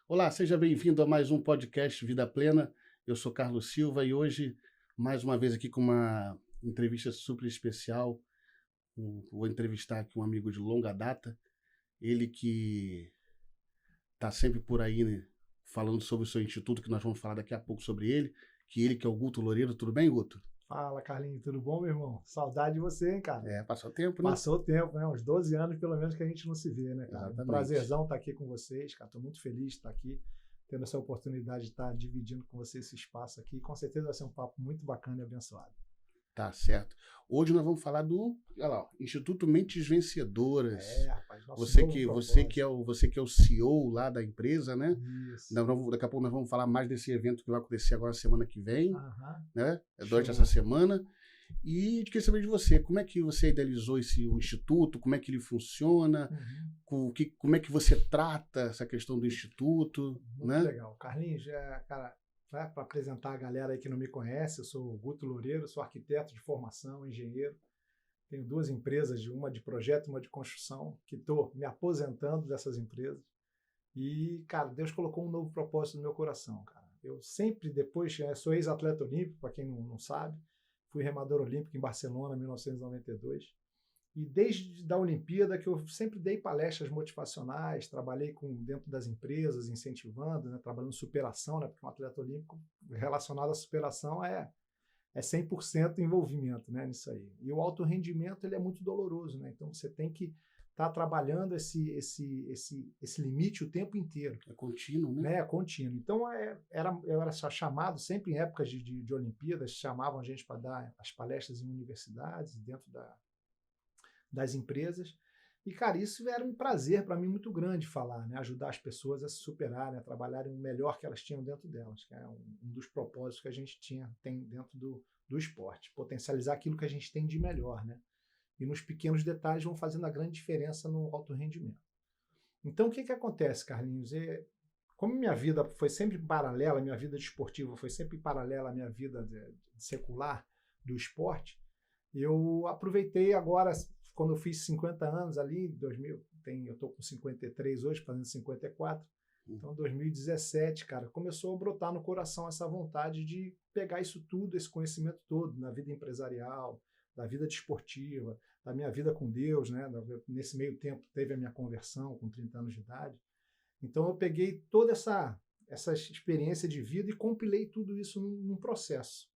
Olá, seja bem-vindo a mais um podcast Vida Plena. Eu sou Carlos Silva e hoje, mais uma vez aqui com uma entrevista super especial. Vou entrevistar aqui um amigo de longa data, ele que está sempre por aí, né, falando sobre o seu instituto, que nós vamos falar daqui a pouco sobre ele que é o Guto Loureiro. Tudo bem, Guto? Fala, Carlinhos, tudo bom, meu irmão? Saudade de você, hein, cara? Passou tempo, né? Passou o tempo, né? Uns 12 anos, pelo menos, que a gente não se vê, né, cara? Exatamente. Prazerzão estar aqui com vocês, cara. Estou muito feliz de estar aqui, tendo essa oportunidade de estar dividindo com vocês esse espaço aqui. Com certeza vai ser um papo muito bacana e abençoado. Tá certo. Hoje nós vamos falar do, olha lá, Instituto Mentes Vencedoras. Rapaz, nosso Você novo que propósito. você que é o CEO lá da empresa, né? Isso. Daqui a pouco nós vamos falar mais desse evento que vai acontecer agora semana que vem, Aham. né? Durante Show. essa semana. E queria saber de você, como é que você idealizou o instituto, como é que ele funciona, como é que você trata essa questão do instituto, Muito né? legal. Carlinhos, cara, para apresentar a galera aí que não me conhece, eu sou o Guto Loureiro, sou arquiteto de formação, engenheiro. Tenho duas empresas, uma de projeto e uma de construção, que estou me aposentando dessas empresas. E, cara, Deus colocou um novo propósito no meu coração, cara. Eu sempre, depois, sou ex-atleta olímpico, para quem não sabe. Fui remador olímpico em Barcelona, em 1992. E desde a Olimpíada que eu sempre dei palestras motivacionais, trabalhei dentro das empresas, incentivando, né, trabalhando superação, né, porque um atleta olímpico relacionado à superação é 100% envolvimento, né, nisso aí. E o alto rendimento ele é muito doloroso, né? Então você tem que estar trabalhando esse limite o tempo inteiro. É contínuo, né? É contínuo. Então eu era chamado, sempre em épocas de Olimpíadas, chamavam a gente para dar as palestras em universidades, dentro das empresas. E, cara, isso era um prazer para mim muito grande falar, né? Ajudar as pessoas a se superarem, a trabalharem o melhor que elas tinham dentro delas, que é um dos propósitos que a gente tem dentro do esporte, potencializar aquilo que a gente tem de melhor, né? E nos pequenos detalhes vão fazendo a grande diferença no alto rendimento. Então, o que acontece, Carlinhos? Como minha vida foi sempre paralela, minha vida desportiva foi sempre paralela à minha vida secular do esporte, eu aproveitei agora, quando eu fiz 50 anos ali, em 2000, eu estou com 53 hoje, fazendo 54, então 2017, cara, começou a brotar no coração essa vontade de pegar isso tudo, esse conhecimento todo, na vida empresarial, da vida desportiva, da minha vida com Deus, né? Nesse meio tempo teve a minha conversão com 30 anos de idade. Então eu peguei toda essa experiência de vida e compilei tudo isso num processo,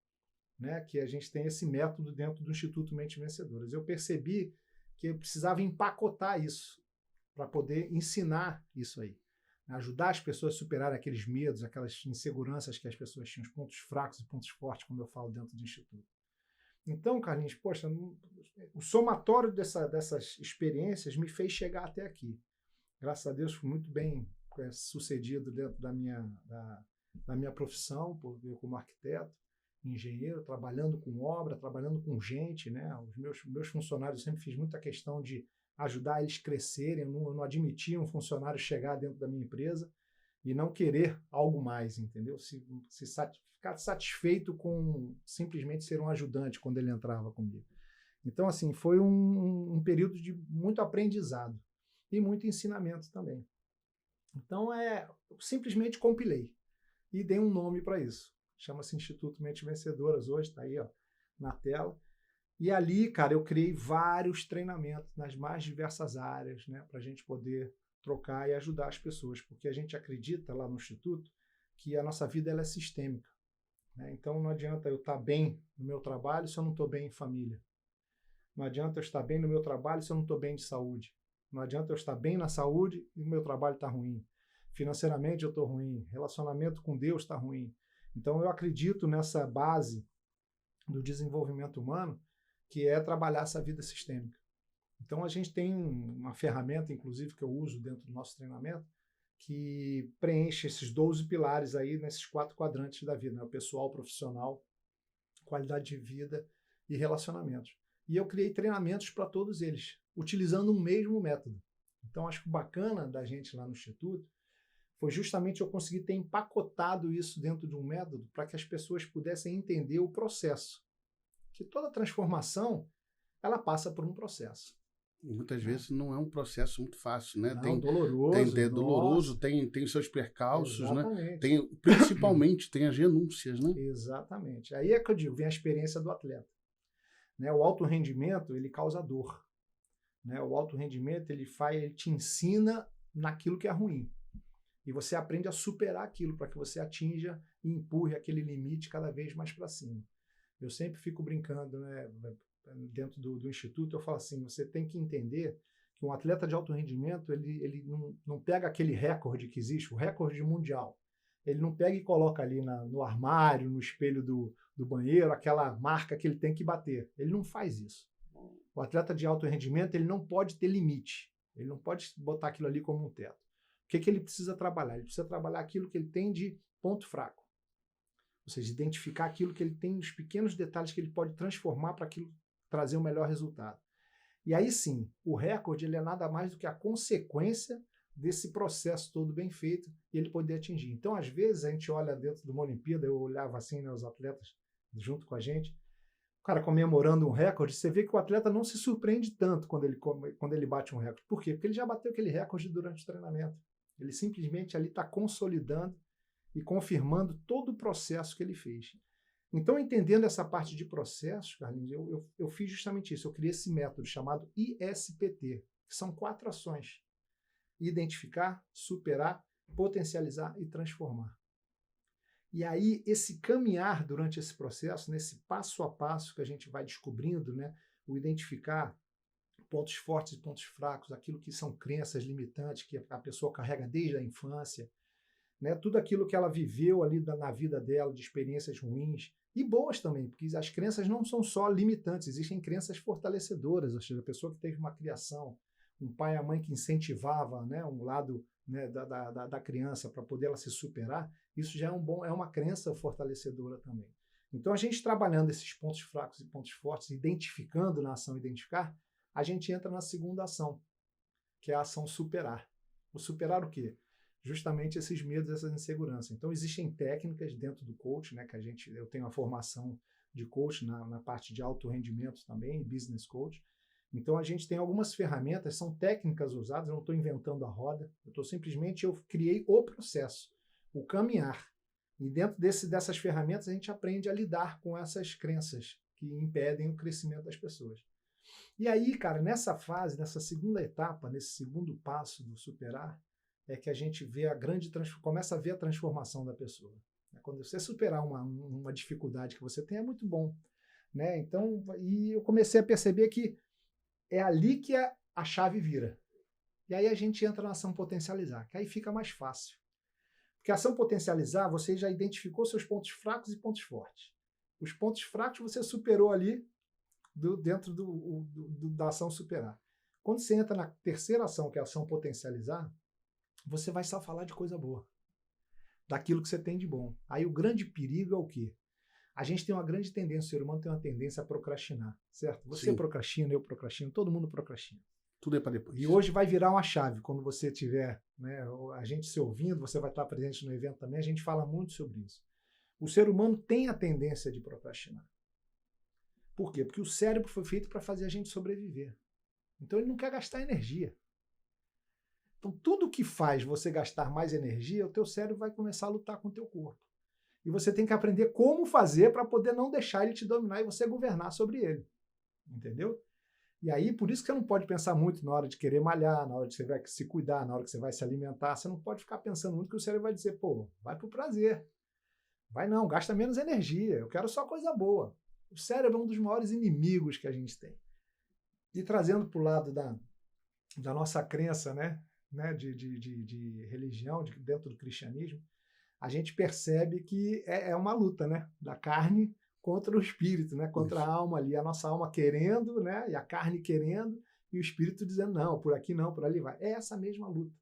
né? Que a gente tem esse método dentro do Instituto Mentes Vencedoras. Eu percebi que eu precisava empacotar isso para poder ensinar isso aí, ajudar as pessoas a superarem aqueles medos, aquelas inseguranças que as pessoas tinham, os pontos fracos e pontos fortes, como eu falo dentro do Instituto. Então, Carlinhos, poxa, o somatório dessas experiências me fez chegar até aqui. Graças a Deus fui muito bem sucedido dentro da minha profissão, eu como arquiteto, engenheiro, trabalhando com obra, trabalhando com gente, né? Os meus funcionários, eu sempre fiz muita questão de ajudar eles a crescerem, eu não admitia um funcionário chegar dentro da minha empresa e não querer algo mais, entendeu? Ficar satisfeito com simplesmente ser um ajudante quando ele entrava comigo. Então, assim, foi um período de muito aprendizado e muito ensinamento também. Então, eu simplesmente compilei e dei um nome para isso. Chama-se Instituto Mentes Vencedoras hoje, está aí ó, na tela. E ali, cara, eu criei vários treinamentos nas mais diversas áreas, né, para a gente poder trocar e ajudar as pessoas, porque a gente acredita lá no Instituto que a nossa vida ela é sistêmica, né? Então não adianta eu estar bem no meu trabalho se eu não estou bem em família. Não adianta eu estar bem no meu trabalho se eu não estou bem de saúde. Não adianta eu estar bem na saúde e o meu trabalho está ruim. Financeiramente eu estou ruim. Relacionamento com Deus está ruim. Então eu acredito nessa base do desenvolvimento humano, que é trabalhar essa vida sistêmica. Então a gente tem uma ferramenta, inclusive, que eu uso dentro do nosso treinamento, que preenche esses 12 pilares aí nesses 4 quadrantes da vida, né? O pessoal, o profissional, qualidade de vida e relacionamentos. E eu criei treinamentos para todos eles, utilizando um mesmo método. Então acho que o bacana da gente lá no Instituto foi justamente eu conseguir ter empacotado isso dentro de um método para que as pessoas pudessem entender o processo. Que toda transformação, ela passa por um processo. Muitas vezes não é um processo muito fácil, né? Não, doloroso. É doloroso, tem seus percalços, exatamente. né? Principalmente tem as renúncias, né? Exatamente. Aí é que eu digo, vem a experiência do atleta. Né? O alto rendimento, ele causa dor. Né? O alto rendimento, ele te ensina naquilo que é ruim. E você aprende a superar aquilo para que você atinja e empurre aquele limite cada vez mais para cima. Eu sempre fico brincando, né? Dentro do Instituto, eu falo assim, você tem que entender que um atleta de alto rendimento, ele não pega aquele recorde que existe, o recorde mundial. Ele não pega e coloca ali no armário, no espelho do banheiro, aquela marca que ele tem que bater. Ele não faz isso. O atleta de alto rendimento, ele não pode ter limite. Ele não pode botar aquilo ali como um teto. O que ele precisa trabalhar? Ele precisa trabalhar aquilo que ele tem de ponto fraco. Ou seja, identificar aquilo que ele tem nos pequenos detalhes que ele pode transformar para aquilo trazer o melhor resultado. E aí sim, o recorde ele é nada mais do que a consequência desse processo todo bem feito e ele poder atingir. Então, às vezes, a gente olha dentro de uma Olimpíada, eu olhava assim, né, os atletas junto com a gente, o cara comemorando um recorde, você vê que o atleta não se surpreende tanto quando ele bate um recorde. Por quê? Porque ele já bateu aquele recorde durante o treinamento. Ele simplesmente ali está consolidando e confirmando todo o processo que ele fez. Então, entendendo essa parte de processos, Carlinhos, eu fiz justamente isso. Eu criei esse método chamado ISPT, que são 4 ações. Identificar, superar, potencializar e transformar. E aí, esse caminhar durante esse processo, nesse passo a passo que a gente vai descobrindo, né, o identificar pontos fortes e pontos fracos, aquilo que são crenças limitantes que a pessoa carrega desde a infância, né, tudo aquilo que ela viveu ali na vida dela, de experiências ruins, e boas também, porque as crenças não são só limitantes, existem crenças fortalecedoras, ou seja, a pessoa que teve uma criação, um pai e a mãe que incentivava, né, um lado, né, da criança para poder ela se superar, isso já é uma crença fortalecedora também. Então, a gente trabalhando esses pontos fracos e pontos fortes, identificando na ação identificar, a gente entra na segunda ação, que é a ação superar. O superar o quê? Justamente esses medos, essas inseguranças. Então, existem técnicas dentro do coach, né, que eu tenho a formação de coach na parte de alto rendimento também, business coach. Então, a gente tem algumas ferramentas, são técnicas usadas, eu não estou inventando a roda, eu criei o processo, o caminhar. E dentro dessas ferramentas, a gente aprende a lidar com essas crenças que impedem o crescimento das pessoas. E aí, cara, nessa fase, nessa segunda etapa, nesse segundo passo do superar, é que a gente começa a ver a transformação da pessoa. Quando você superar uma dificuldade que você tem, é muito bom. Né? Então, e eu comecei a perceber que é ali que a chave vira. E aí a gente entra na ação potencializar, que aí fica mais fácil. Porque a ação potencializar, você já identificou seus pontos fracos e pontos fortes. Os pontos fracos você superou ali dentro da ação superar. Quando você entra na terceira ação, que é a ação potencializar, você vai só falar de coisa boa, daquilo que você tem de bom. Aí o grande perigo é o quê? A gente tem uma grande tendência, o ser humano tem uma tendência a procrastinar, certo? Você procrastina, eu procrastino, todo mundo procrastina. Tudo é para depois. E hoje vai virar uma chave, quando você tiver, né, a gente se ouvindo, você vai estar presente no evento também, a gente fala muito sobre isso. O ser humano tem a tendência de procrastinar. Por quê? Porque o cérebro foi feito para fazer a gente sobreviver. Então ele não quer gastar energia. Então, tudo que faz você gastar mais energia, o teu cérebro vai começar a lutar com o teu corpo. E você tem que aprender como fazer para poder não deixar ele te dominar e você governar sobre ele. Entendeu? E aí, por isso que você não pode pensar muito na hora de querer malhar, na hora de você vai se cuidar, na hora que você vai se alimentar. Você não pode ficar pensando muito que o cérebro vai dizer, pô, vai pro prazer. Vai não, gasta menos energia, eu quero só coisa boa. O cérebro é um dos maiores inimigos que a gente tem. E trazendo para o lado da nossa crença, né, de religião, dentro do cristianismo, a gente percebe que é uma luta, né, da carne contra o espírito, né, contra a alma ali, a nossa alma querendo, né, e a carne querendo, e o espírito dizendo não, por aqui não, por ali vai. É essa mesma luta.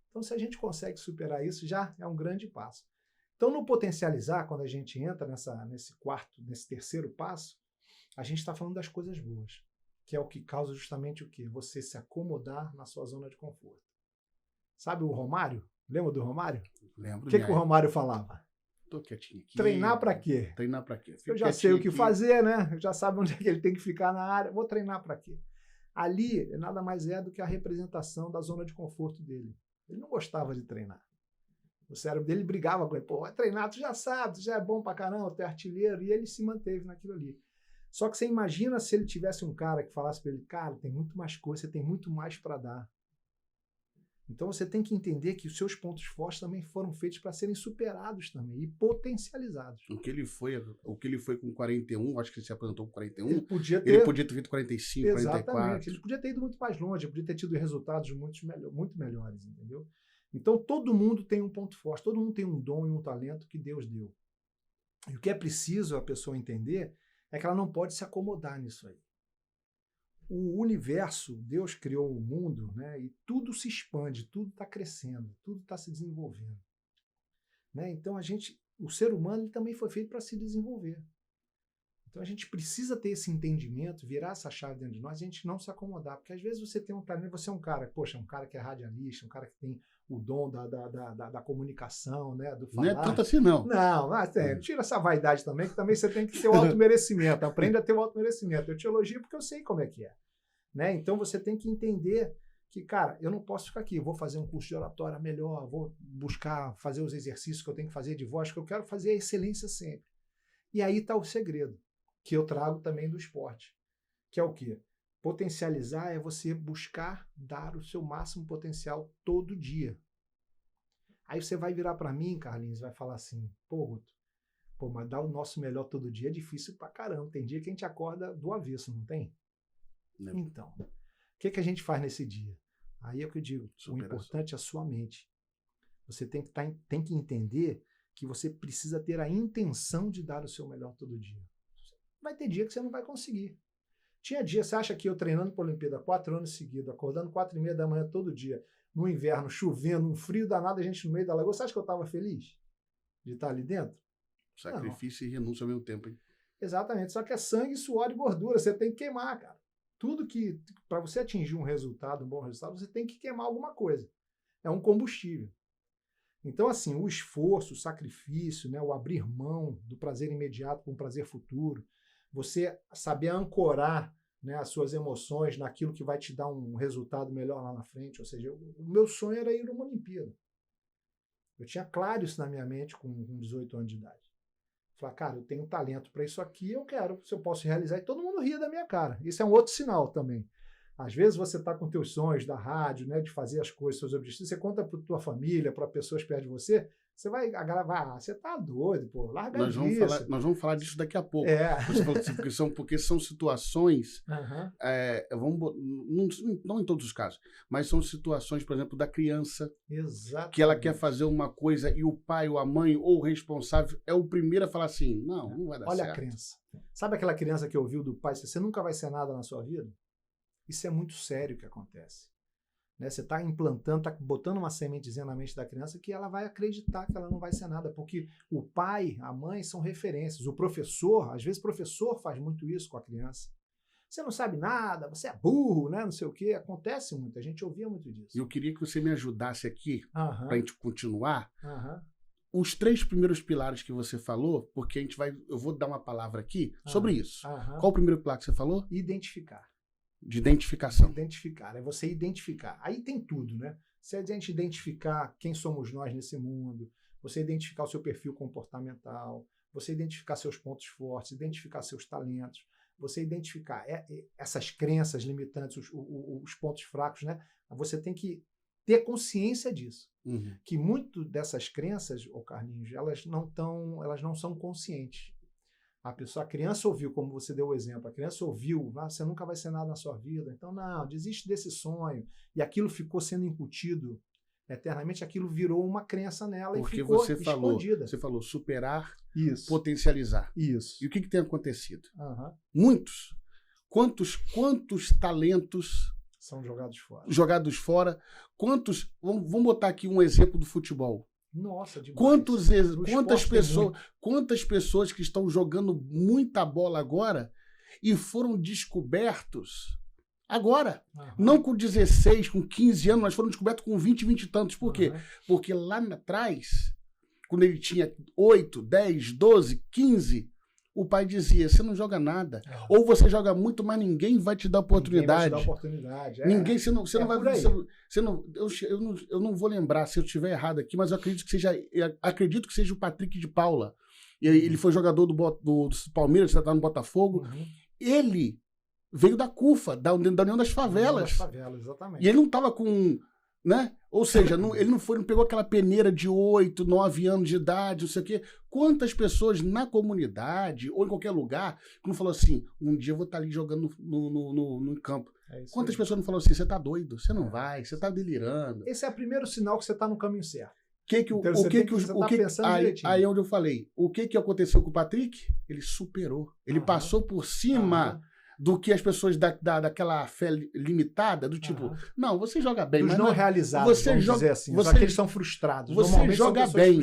Então, se a gente consegue superar isso, já é um grande passo. Então, no potencializar, quando a gente entra nesse terceiro passo, a gente está falando das coisas boas, que é o que causa justamente o quê? Você se acomodar na sua zona de conforto. Sabe o Romário? Lembra do Romário? Lembro. O que o Romário falava? Tô quietinho aqui. Treinar para quê? Treinar para quê? Eu já sei o que fazer, né? Eu já sabe onde é que ele tem que ficar na área. Vou treinar para quê? Ali nada mais é do que a representação da zona de conforto dele. Ele não gostava de treinar. O cérebro dele brigava com ele. Pô, vai treinar, tu já sabe, tu já é bom pra caramba, tu é artilheiro. E ele se manteve naquilo ali. Só que você imagina se ele tivesse um cara que falasse para ele, cara, tem muito mais coisa, você tem muito mais para dar. Então você tem que entender que os seus pontos fortes também foram feitos para serem superados também e potencializados. O que ele foi com 41, acho que ele se apresentou com 41, ele podia ter feito 45, exatamente, 44. Ele podia ter ido muito mais longe, ele podia ter tido resultados muito melhores, entendeu? Então todo mundo tem um ponto forte, todo mundo tem um dom e um talento que Deus deu. E o que é preciso a pessoa entender é que ela não pode se acomodar nisso aí. O universo, Deus criou o mundo, né, e tudo se expande, tudo está crescendo, tudo está se desenvolvendo. Né? Então o ser humano ele também foi feito para se desenvolver. Então a gente precisa ter esse entendimento, virar essa chave dentro de nós, a gente não se acomodar, porque às vezes você tem um talento, você é um cara, um cara que é radialista, um cara que tem o dom da comunicação, né, do falar. Não é tanto assim, não. Não, tira essa vaidade também, que também você tem que ter o automerecimento, aprende a ter o automerecimento. Eu te elogio porque eu sei como é que é. Né? Então você tem que entender que, cara, eu não posso ficar aqui, eu vou fazer um curso de oratória melhor, vou buscar fazer os exercícios que eu tenho que fazer de voz, que eu quero fazer a excelência sempre. E aí está o segredo, que eu trago também do esporte, que é o quê? Potencializar é você buscar dar o seu máximo potencial todo dia. Aí você vai virar para mim, Carlinhos, e vai falar assim, pô, Guto, mas dar o nosso melhor todo dia é difícil pra caramba. Tem dia que a gente acorda do avesso, não tem? Não. Então, o que a gente faz nesse dia? Aí é o que eu digo, o importante é a sua mente. Você tem que entender que você precisa ter a intenção de dar o seu melhor todo dia. Vai ter dia que você não vai conseguir. Tinha dia, você acha que eu treinando para a Olimpíada 4 anos seguidos, acordando 4h30 da manhã todo dia, no inverno, chovendo, um frio danado, a gente no meio da lagoa, você acha que eu estava feliz de estar ali dentro? Sacrifício e renúncia ao mesmo tempo, hein? Exatamente, só que é sangue, suor e gordura, você tem que queimar, cara. Tudo que, para você atingir um resultado, um bom resultado, você tem que queimar alguma coisa. É um combustível. Então, assim, o esforço, o sacrifício, né, o abrir mão do prazer imediato para um prazer futuro, você saber ancorar, né, as suas emoções naquilo que vai te dar um resultado melhor lá na frente. Ou seja, o meu sonho era ir a uma Olimpíada. Eu tinha claro isso na minha mente com 18 anos de idade. Falar, cara, eu tenho talento para isso aqui, eu quero, se eu posso realizar, e todo mundo ria da minha cara. Isso é um outro sinal também. Às vezes você está com teus sonhos da rádio, né, de fazer as coisas, seus objetivos, você conta para tua família, para pessoas perto de você, você vai gravar, você tá doido, pô, larga nós disso. Nós vamos falar disso daqui a pouco. Porque são situações, não em todos os casos, mas são situações, por exemplo, da criança, exatamente, que ela quer fazer uma coisa e o pai ou a mãe ou o responsável é o primeiro a falar assim, não vai dar certo. Olha a crença. Sabe aquela criança que ouviu do pai, você nunca vai ser nada na sua vida? Isso é muito sério que acontece. Né? Você está implantando, está botando uma sementezinha na mente da criança que ela vai acreditar que ela não vai ser nada, porque o pai, a mãe são referências. O professor, às vezes o professor faz muito isso com a criança. Você não sabe nada, você é burro, né? Não sei o quê. Acontece muito, a gente ouvia muito disso. Eu queria que você me ajudasse aqui, para a gente continuar, os 3 primeiros pilares que você falou, porque eu vou dar uma palavra aqui sobre isso. Qual o primeiro pilar que você falou? Identificar. De identificação. Identificar, é você identificar. Aí tem tudo, né? Se a gente identificar quem somos nós nesse mundo, você identificar o seu perfil comportamental, você identificar seus pontos fortes, identificar seus talentos, você identificar essas crenças limitantes, os pontos fracos, né? Você tem que ter consciência disso. Que muito dessas crenças, Carlinhos, elas não são conscientes. A criança ouviu, como você deu o exemplo, a criança ouviu, você nunca vai ser nada na sua vida, então não, desiste desse sonho, e aquilo ficou sendo incutido eternamente, aquilo virou uma crença nela. Porque e ficou escondida. Você falou superar, isso, potencializar. Isso. E o que tem acontecido? Muitos. Quantos talentos são jogados fora? Quantos, vamos botar aqui um exemplo do futebol. Nossa, demais. Quantas pessoas que estão jogando muita bola agora e foram descobertos agora. Não com 16, com 15 anos, mas foram descobertos com 20 e tantos. Por quê? Porque lá atrás, quando ele tinha 8, 10, 12, 15, o pai dizia, você não joga nada. Ou você joga muito, mas ninguém vai te dar oportunidade. Ninguém vai te dar oportunidade. Ninguém, você não vai... Eu não vou lembrar se eu estiver errado aqui, mas eu acredito que seja o Patrick de Paula. Ele foi jogador do Palmeiras, está no Botafogo. Ele veio da CUFA, da União das Favelas. Exatamente. E ele não estava com... Né? Ou seja, ele não pegou aquela peneira de 8, 9 anos de idade, não sei o quê. Quantas pessoas na comunidade ou em qualquer lugar que não falou assim, um dia eu vou estar ali jogando no campo. Quantas pessoas não falaram assim, você tá doido, você não vai, você tá delirando. Esse é o primeiro sinal que você tá no caminho certo. Aí é onde eu falei, o que aconteceu com o Patrick? Ele superou. Ele passou por cima do que as pessoas daquela fé limitada, do tipo, não, você joga bem, dos mas não realizados, vamos dizer assim, só que eles estão frustrados. Você joga bem,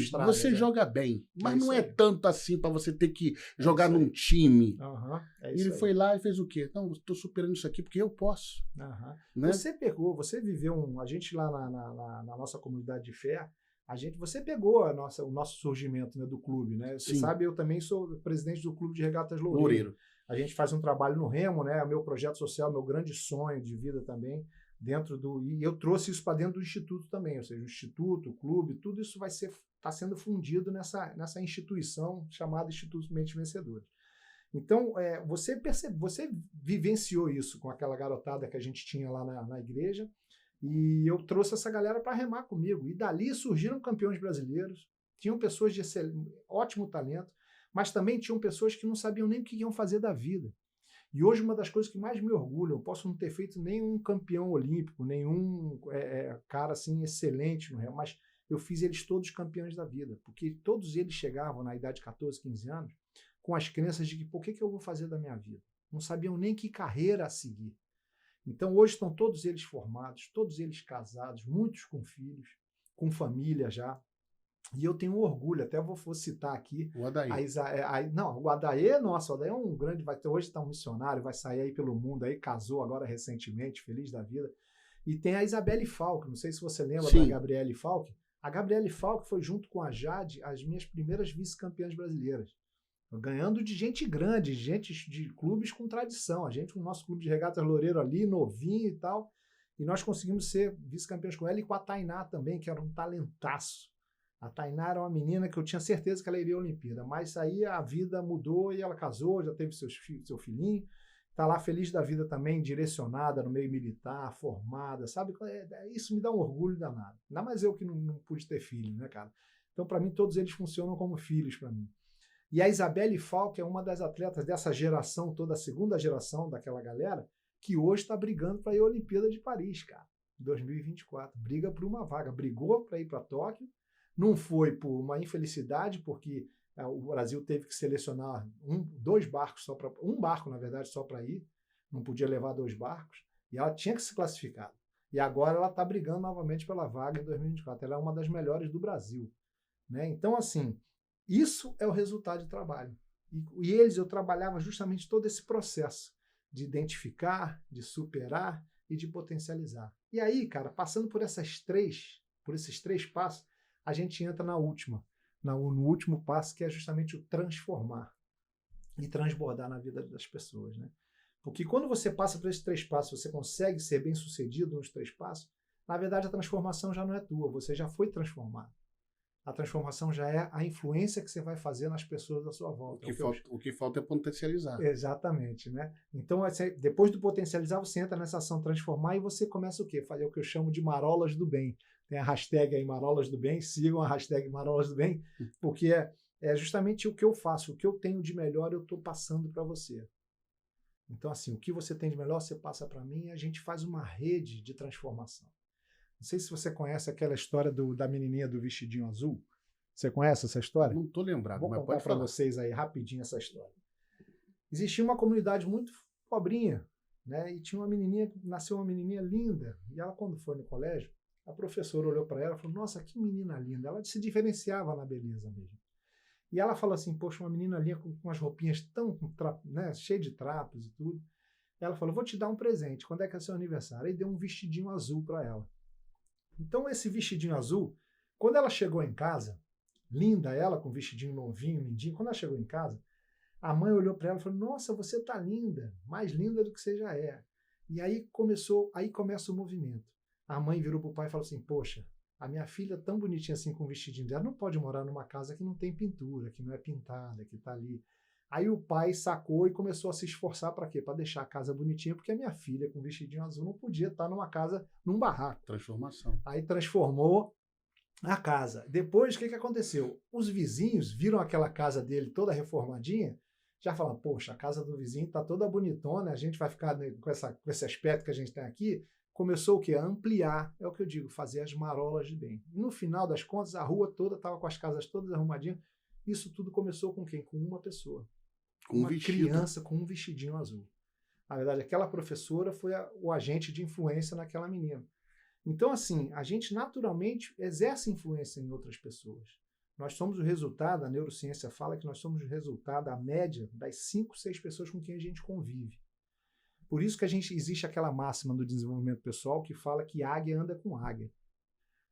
joga bem, mas não é tanto assim para você ter que jogar num time. Ele foi lá e fez o quê? Não, estou superando isso aqui porque eu posso. Né? Você viveu a gente lá na nossa comunidade de fé, você pegou o nosso surgimento, né, do clube, né? Você sabe, eu também sou presidente do Clube de Regatas Loureiro. A gente faz um trabalho no Remo, né? O meu projeto social, meu grande sonho de vida também, e eu trouxe isso para dentro do Instituto também, ou seja, o Instituto, o clube, tudo isso está sendo fundido nessa instituição chamada Instituto Mentes Vencedoras. Então, você vivenciou isso com aquela garotada que a gente tinha lá na igreja, e eu trouxe essa galera para remar comigo. E dali surgiram campeões brasileiros, tinham pessoas de ótimo talento, mas também tinham pessoas que não sabiam nem o que iam fazer da vida. E hoje uma das coisas que mais me orgulha, eu posso não ter feito nenhum campeão olímpico, nenhum cara assim excelente no Remo, mas eu fiz eles todos campeões da vida, porque todos eles chegavam na idade de 14, 15 anos com as crenças de que, por que eu vou fazer da minha vida? Não sabiam nem que carreira a seguir. Então hoje estão todos eles formados, todos eles casados, muitos com filhos, com família já. E eu tenho orgulho, até vou citar aqui. O Adair. O Adair, nossa, o Adair é um grande, hoje está um missionário, vai sair aí pelo mundo, aí casou agora recentemente, feliz da vida. E tem a Isabelle Falck, não sei se você lembra da Gabriele Falck. A Gabriele Falck foi junto com a Jade as minhas primeiras vice-campeãs brasileiras. Ganhando de gente grande, gente de clubes com tradição. O nosso clube de Regatas Loureiro ali, novinho e tal. E nós conseguimos ser vice-campeões com ela e com a Tainá também, que era um talentaço. A Tainá era uma menina que eu tinha certeza que ela iria à Olimpíada, mas aí a vida mudou e ela casou, já teve seu filhinho, está lá feliz da vida também, direcionada no meio militar, formada, sabe? Isso me dá um orgulho danado. Ainda mais eu que não pude ter filho, né, cara? Então, para mim, todos eles funcionam como filhos para mim. E a Isabelle Falck é uma das atletas dessa geração toda, a segunda geração daquela galera, que hoje está brigando para ir à Olimpíada de Paris, cara, em 2024. Briga por uma vaga, brigou para ir para Tóquio. Não foi por uma infelicidade, porque o Brasil teve que selecionar dois barcos um barco, na verdade, só para ir. Não podia levar 2 barcos. E ela tinha que se classificar. E agora ela está brigando novamente pela vaga em 2024. Ela é uma das melhores do Brasil. Né? Então, assim, isso é o resultado de trabalho. E eu trabalhava justamente todo esse processo de identificar, de superar e de potencializar. E aí, cara, passando por esses 3 passos, a gente entra no último passo, que é justamente o transformar e transbordar na vida das pessoas, né? Porque quando você passa por esses 3 passos, você consegue ser bem sucedido nos 3 passos, na verdade a transformação já não é tua, você já foi transformado. A transformação já é a influência que você vai fazer nas pessoas à sua volta. O que falta é potencializar. Exatamente, né? Então, depois do potencializar, você entra nessa ação transformar e você começa o quê? Fazer o que eu chamo de marolas do bem. Tem a hashtag aí Marolas do Bem, sigam a hashtag Marolas do Bem, porque é justamente o que eu faço, o que eu tenho de melhor eu estou passando para você. Então, assim, o que você tem de melhor você passa para mim e a gente faz uma rede de transformação. Não sei se você conhece aquela história da menininha do vestidinho azul. Você conhece essa história? Não estou lembrado, Vou mas contar pode para falar. vocês aí rapidinho essa história. Existia uma comunidade muito pobrinha, né? E nasceu uma menininha linda. E ela, quando foi no colégio, a professora olhou para ela e falou, nossa, que menina linda. Ela se diferenciava na beleza mesmo. E ela falou assim, poxa, uma menina linda com umas roupinhas tão, né, cheia de trapos e tudo. Ela falou, vou te dar um presente, quando é que é seu aniversário? Aí deu um vestidinho azul para ela. Então esse vestidinho azul, quando ela chegou em casa, linda ela, com vestidinho novinho, lindinho, quando ela chegou em casa, A mãe olhou para ela e falou, nossa, você tá linda, mais linda do que você já é. E aí começa o movimento. A mãe virou pro pai e falou assim, poxa, a minha filha tão bonitinha assim com o vestidinho dela, não pode morar numa casa que não tem pintura, que não é pintada, que tá ali. Aí o pai sacou e começou a se esforçar para quê? Para deixar a casa bonitinha, porque a minha filha com vestidinho azul não podia estar numa casa, num barraco. Transformação. Aí transformou a casa. Depois, o que aconteceu? Os vizinhos viram aquela casa dele toda reformadinha, já falaram, poxa, a casa do vizinho está toda bonitona, a gente vai ficar com esse aspecto que a gente tem aqui. Começou o quê? A ampliar, é o que eu digo, fazer as marolas de bem. E no final das contas, a rua toda estava com as casas todas arrumadinhas. Isso tudo começou com quem? Com uma pessoa. Com uma criança com um vestidinho azul. Na verdade, aquela professora foi o agente de influência naquela menina. Então, assim, a gente naturalmente exerce influência em outras pessoas. Nós somos o resultado, a neurociência fala que nós somos o resultado, a média, das 5, 6 pessoas com quem a gente convive. Por isso que existe aquela máxima do desenvolvimento pessoal que fala que águia anda com águia.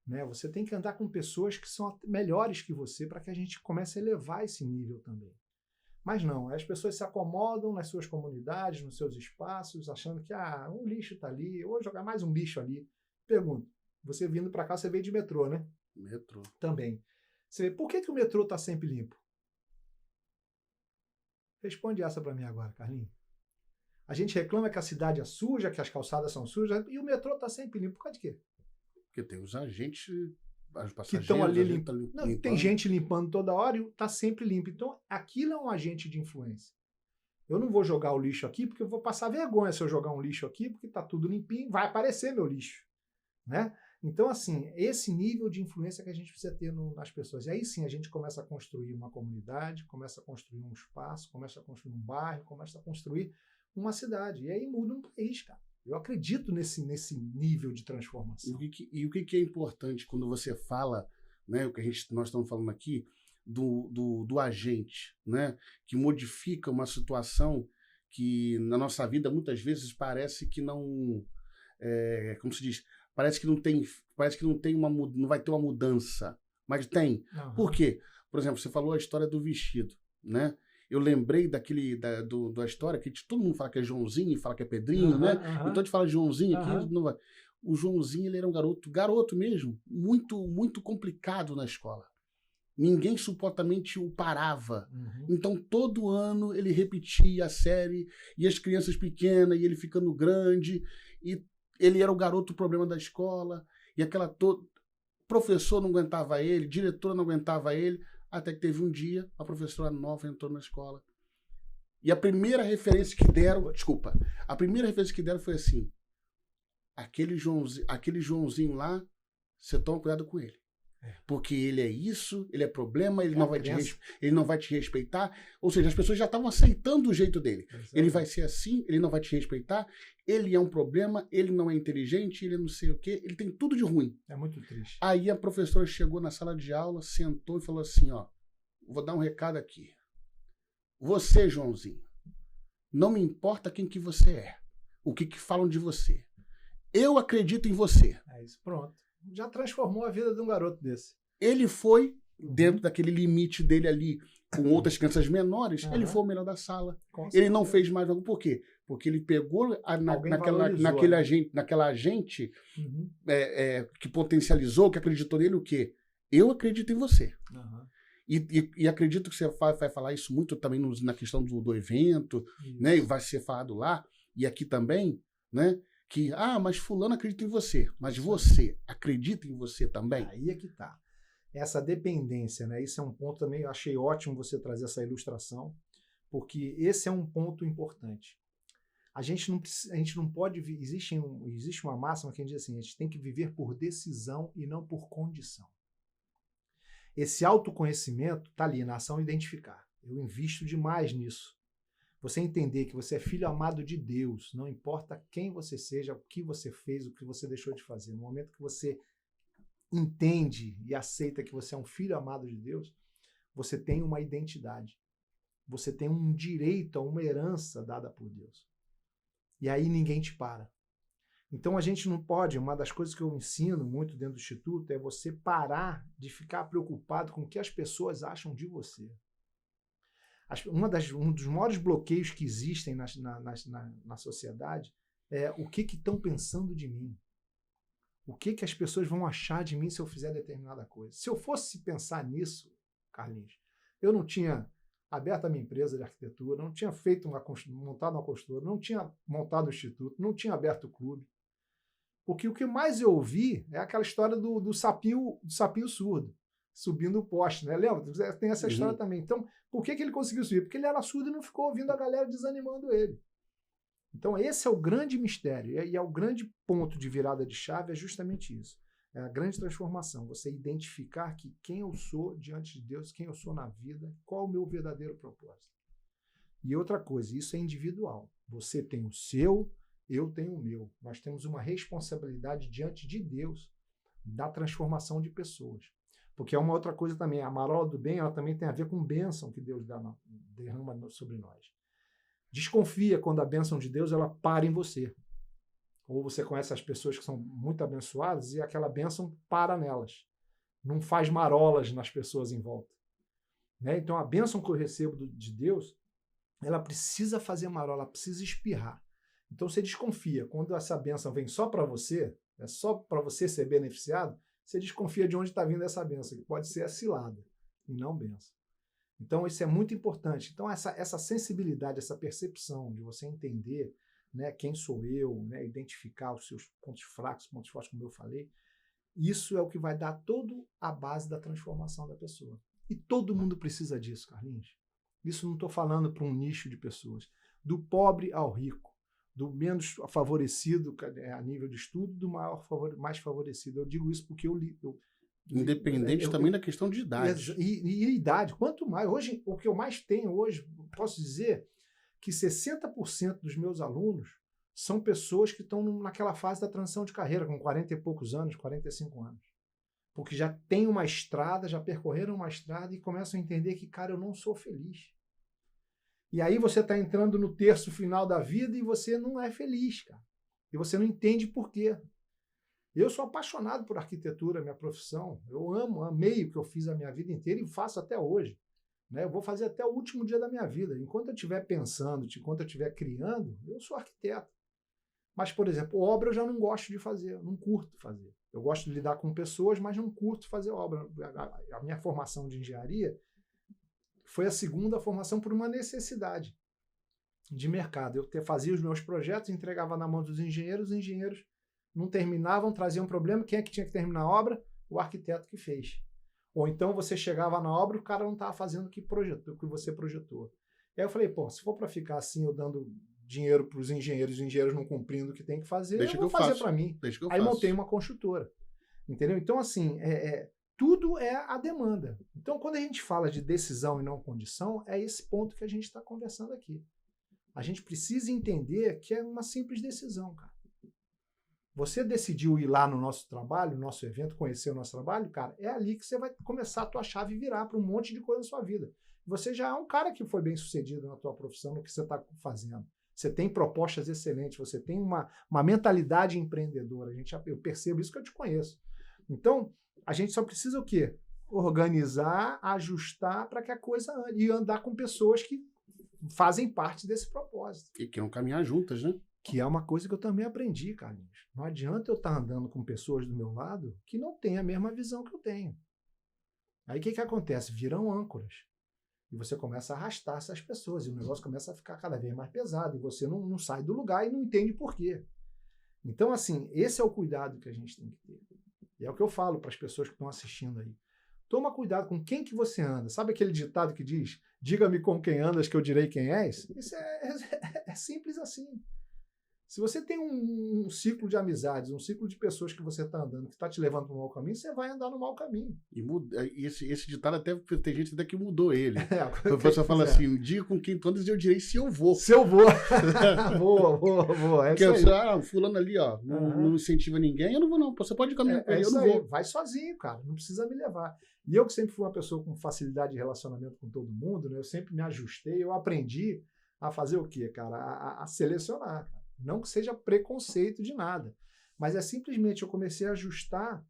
Né? Você tem que andar com pessoas que são melhores que você para que a gente comece a elevar esse nível também. Mas não, as pessoas se acomodam nas suas comunidades, nos seus espaços, achando que um lixo está ali, eu vou jogar mais um lixo ali. Pergunto, você vindo para cá, você veio de metrô, né? Metrô. Também. Você vê, por que o metrô está sempre limpo? Responde essa para mim agora, Carlinhos. A gente reclama que a cidade é suja, que as calçadas são sujas, e o metrô está sempre limpo. Por causa de quê? Porque tem os agentes, os passageiros, que estão ali limpando. Não, tem gente limpando toda hora e está sempre limpo. Então, aquilo é um agente de influência. Eu não vou jogar o lixo aqui porque eu vou passar vergonha se eu jogar um lixo aqui, porque está tudo limpinho, vai aparecer meu lixo. Né? Então, assim, esse nível de influência que a gente precisa ter nas pessoas. E aí sim a gente começa a construir uma comunidade, começa a construir um espaço, começa a construir um bairro, começa a construir uma cidade. E aí muda um país, cara. Eu acredito nesse nível de transformação. E o que é importante quando você fala, né, o que nós estamos falando aqui, do agente, né, que modifica uma situação que na nossa vida muitas vezes parece que não, como se diz, parece que não tem não vai ter uma mudança, mas tem. Uhum. Por quê? Por exemplo, você falou a história do vestido, né? Eu lembrei da história que todo mundo fala que é Joãozinho, fala que é Pedrinho, né? Então a gente fala de Joãozinho aqui, não vai. O Joãozinho, ele era um garoto mesmo, muito, muito complicado na escola. Ninguém supostamente o parava. Então todo ano ele repetia a série, e as crianças pequenas, e ele ficando grande, e ele era o garoto problema da escola, e professor não aguentava ele, diretora não aguentava ele, até que teve um dia, a professora nova entrou na escola. E a primeira referência que deram foi assim, aquele Joãozinho lá, você toma cuidado com ele. Porque ele é isso, ele é problema, ele não vai te respeitar. Ou seja, as pessoas já estavam aceitando o jeito dele. Ele vai ser assim, ele não vai te respeitar, ele é um problema, ele não é inteligente, ele não sei o quê, ele tem tudo de ruim. É muito triste. Aí a professora chegou na sala de aula, sentou e falou assim, vou dar um recado aqui. Você, Joãozinho, não me importa quem que você é, o que falam de você. Eu acredito em você. É isso, pronto. Já transformou a vida de um garoto desse. Ele foi, dentro daquele limite dele ali, com outras crianças menores, ele foi o melhor da sala. Ele não fez mais algo. Por quê? Porque ele pegou naquela agente que potencializou, que acreditou nele o quê? Eu acredito em você. E acredito que você vai falar isso muito também na questão do evento, né? E vai ser falado lá, e aqui também, né? Que, mas fulano acredita em você, mas você acredita em você também? Aí é que tá. Essa dependência, né? Isso é um ponto também, eu achei ótimo você trazer essa ilustração, porque esse é um ponto importante. A gente não pode, existe uma máxima que a gente diz assim, a gente tem que viver por decisão e não por condição. Esse autoconhecimento está ali, na ação identificar. Eu invisto demais nisso. Você entender que você é filho amado de Deus, não importa quem você seja, o que você fez, o que você deixou de fazer. No momento que você entende e aceita que você é um filho amado de Deus, você tem uma identidade. Você tem um direito a uma herança dada por Deus. E aí ninguém te para. Então a gente não pode, uma das coisas que eu ensino muito dentro do Instituto é você parar de ficar preocupado com o que as pessoas acham de você. Um dos maiores bloqueios que existem na sociedade é o que estão pensando de mim. O que as pessoas vão achar de mim se eu fizer determinada coisa. Se eu fosse pensar nisso, Carlinhos, eu não tinha aberto a minha empresa de arquitetura, não tinha montado uma construtora, não tinha montado um instituto, não tinha aberto o clube. Porque o que mais eu ouvi é aquela história do sapinho surdo, subindo o poste, né? Lembra? Tem essa história também. Então, por que ele conseguiu subir? Porque ele era surdo e não ficou ouvindo a galera desanimando ele. Então, esse é o grande mistério, e é o grande ponto de virada de chave, é justamente isso. É a grande transformação, você identificar que quem eu sou diante de Deus, quem eu sou na vida, qual é o meu verdadeiro propósito. E outra coisa, isso é individual. Você tem o seu, eu tenho o meu. Nós temos uma responsabilidade diante de Deus da transformação de pessoas. Porque é uma outra coisa também, a marola do bem, ela também tem a ver com bênção que Deus derrama sobre nós. Desconfia quando a bênção de Deus ela para em você. Ou você conhece as pessoas que são muito abençoadas e aquela bênção para nelas. Não faz marolas nas pessoas em volta. Né? Então a bênção que eu recebo de Deus, ela precisa fazer marola, ela precisa espirrar. Então você desconfia. Quando essa bênção vem só para você, é só para você ser beneficiado, você desconfia de onde está vindo essa bênção, que pode ser a cilada e não bênção. Então isso é muito importante. Então essa sensibilidade, essa percepção de você entender, né, quem sou eu, né, identificar os seus pontos fracos, pontos fortes, como eu falei, isso é o que vai dar toda a base da transformação da pessoa. E todo mundo precisa disso, Carlinhos. Isso não estou falando para um nicho de pessoas. Do pobre ao rico, do menos favorecido a nível de estudo, do mais favorecido. Eu digo isso porque independente também da questão de idade. E idade. Quanto mais. Hoje, o que eu mais tenho hoje, posso dizer que 60% dos meus alunos são pessoas que estão naquela fase da transição de carreira, com 40 e poucos anos, 45 anos. Porque já tem uma estrada, já percorreram uma estrada e começam a entender que, cara, eu não sou feliz. E aí você está entrando no terço final da vida e você não é feliz, cara. E você não entende por quê. Eu sou apaixonado por arquitetura, minha profissão. Eu amei o que eu fiz a minha vida inteira e faço até hoje. Né? Eu vou fazer até o último dia da minha vida. Enquanto eu estiver pensando, enquanto eu estiver criando, eu sou arquiteto. Mas, por exemplo, obra eu já não gosto de fazer, eu não curto fazer. Eu gosto de lidar com pessoas, mas não curto fazer obra. A minha formação de engenharia foi a segunda formação por uma necessidade de mercado. Eu fazia os meus projetos, entregava na mão dos engenheiros, os engenheiros não terminavam, traziam um problema. Quem é que tinha que terminar a obra? O arquiteto que fez. Ou então você chegava na obra e o cara não estava fazendo o que você projetou. E aí eu falei, pô, se for para ficar assim, eu dando dinheiro para os engenheiros não cumprindo o que tem que fazer, eu vou fazer para mim. Aí montei uma construtora. Entendeu? Então, assim, tudo é a demanda. Então, quando a gente fala de decisão e não condição, é esse ponto que a gente está conversando aqui. A gente precisa entender que é uma simples decisão, cara. Você decidiu ir lá no nosso trabalho, no nosso evento, conhecer o nosso trabalho, cara, é ali que você vai começar a tua chave virar para um monte de coisa na sua vida. Você já é um cara que foi bem sucedido na tua profissão, no que você está fazendo. Você tem propostas excelentes, você tem uma mentalidade empreendedora. Eu percebo isso que eu te conheço. Então, a gente só precisa o quê? Organizar, ajustar para que a coisa ande e andar com pessoas que fazem parte desse propósito. E queiram caminhar juntas, né? Que é uma coisa que eu também aprendi, Carlinhos. Não adianta eu estar andando com pessoas do meu lado que não têm a mesma visão que eu tenho. Aí o que acontece? Viram âncoras. E você começa a arrastar essas pessoas. E o negócio começa a ficar cada vez mais pesado. E você não sai do lugar e não entende por quê. Então, assim, esse é o cuidado que a gente tem que ter. E é o que eu falo para as pessoas que estão assistindo aí. Toma cuidado com quem que você anda. Sabe aquele ditado que diz, diga-me com quem andas que eu direi quem és? Isso é simples assim. Se você tem um ciclo de amizades, um ciclo de pessoas que você está andando, que está te levando para um mau caminho, você vai andar no mau caminho. E esse ditado até tem gente até que mudou ele. O pessoal fala assim, diga com quem tu andas eu direi se eu vou. Se eu vou. Boa. Porque eu fulano ali, ó, não incentiva ninguém, eu não vou não. Você pode caminhar com ele, eu não vou. Vai sozinho, cara, não precisa me levar. E eu que sempre fui uma pessoa com facilidade de relacionamento com todo mundo, né? Eu sempre me ajustei, eu aprendi a fazer o quê, cara? A selecionar, cara. Não que seja preconceito de nada, mas é simplesmente eu comecei a ajustar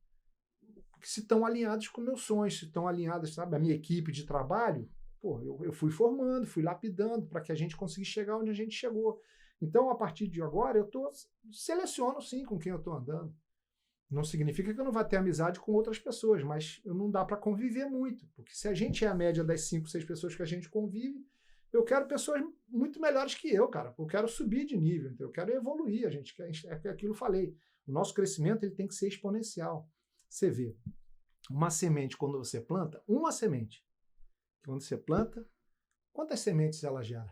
se estão alinhados com meus sonhos, se estão alinhados, sabe, a minha equipe de trabalho, pô, eu fui formando, fui lapidando para que a gente conseguisse chegar onde a gente chegou. Então, a partir de agora, seleciono sim com quem eu estou andando. Não significa que eu não vá ter amizade com outras pessoas, mas não dá para conviver muito. Porque se a gente é a média das 5, 6 pessoas que a gente convive, eu quero pessoas muito melhores que eu, cara. Eu quero subir de nível, então eu quero evoluir. É aquilo que eu falei. O nosso crescimento ele tem que ser exponencial. Você vê, uma semente, quando você planta, uma semente. Quando você planta, quantas sementes ela gera?